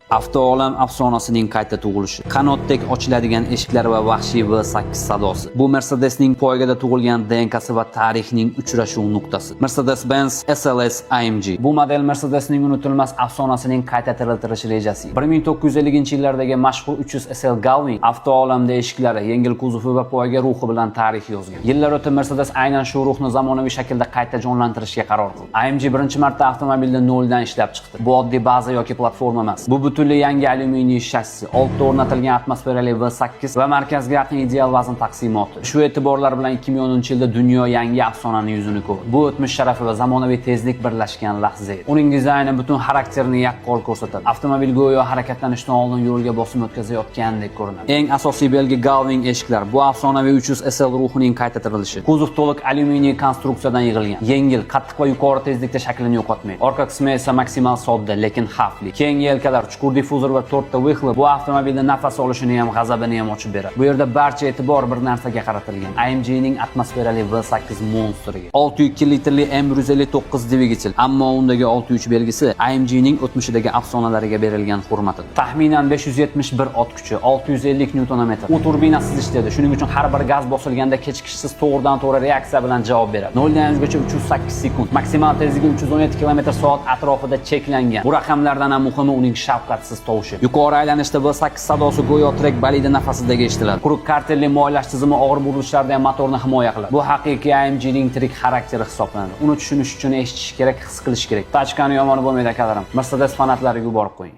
Avtoolam afsonasining qayta tug'ilishi. Qanotdek ochiladigan eshiklar va vahshiy V8 sadosi. Bu Mercedesning poygada tug'ilgan DNKsi va tarixning uchrashuv nuqtasi. Mercedes-Benz SLS AMG. Bu model Mercedesning unutilmas afsonasining qayta tiriltirish rejasi. 1950-yillardagi mashhur 300 SL Galvin avtoolamda eshiklari, yengil kuzovi va poyga ruhi bilan tarix yozgan. Yillar o'tib Mercedes aynan shu ruhni zamonaviy shaklda qayta jonlantirishga qaror qildi. AMG birinchi marta avtomobilni noldan ishlab chiqdi. Bu oddiy baza yoki platforma emas. Bu butunlay yangi alyuminiy shassi, oltita o'rnatilgan atmosferali V8 va markazga yaqin ideal vazn taqsimoti. Shu e'tiborlar bilan 2010-yilda dunyo yangi afsonaning yuzini ko'rdi. Bu o'tmish sharafi va zamonaviy tezlik birlashgan lahza edi. Uning dizayni butun xarakterini yaqqol ko'rsatadi. Avtomobil go'yo harakatlanishdan oldin yo'lga bosim o'tkazayotgandek ko'rinadi. Eng asosiy belgi Galvin eshiklar. Bu afsonaviy 300 SL ruhining qayta tirilishi. Kuzov to'liq alyuminiy konstruksiyadan yig'ilgan. Yengil, qattiq va yuqori tezlikda shaklini yo'qotmaydi. Orqa qismi esa maksimal sodda, lekin xavfli. Keyingi yelkalar, chuqur difuzor va 4 ta wheel bu avtomobilda nafas olishini ham, g'azabini ham ochib beradi. Bu yerda barcha e'tibor bir narsaga qaratilgan. AMG ning atmosferali V8 monstriga. 602 litrli M159 dvigatel, ammo undagi 63 belgisi AMG ning o'tmishidagi afsonalariga berilgan hurmatidir. Taxminan 571 ot kuchi, 650 Nm. U turbinasiz ishlaydi. Shuning uchun har bir gaz bosilganda kechikishsiz to'g'ridan-to'g'ri reaksiya bilan javob beradi. 0 dan 100 gacha 308 sekund, maksimal tezligi 317 km/s atrofida cheklangan. Bu raqamlardan ham muhimi uning shafqatsiz tovushi. Yuqori aylanishda V8 sadosi go'yo trek bolidi nafasidagi eshitiladi. Quruq kartelli moylash tizimi og'ir burilishlarda ham motorni himoya qiladi. Bu haqiqiy AMG ning tirik xarakteri hisoblanadi. Uni tushunish uchun eshitish kerak, his qilish kerak. Tachkani yomoni bo'lmaydi akalarim. Mercedes fanatlariga yuborib qo'ying.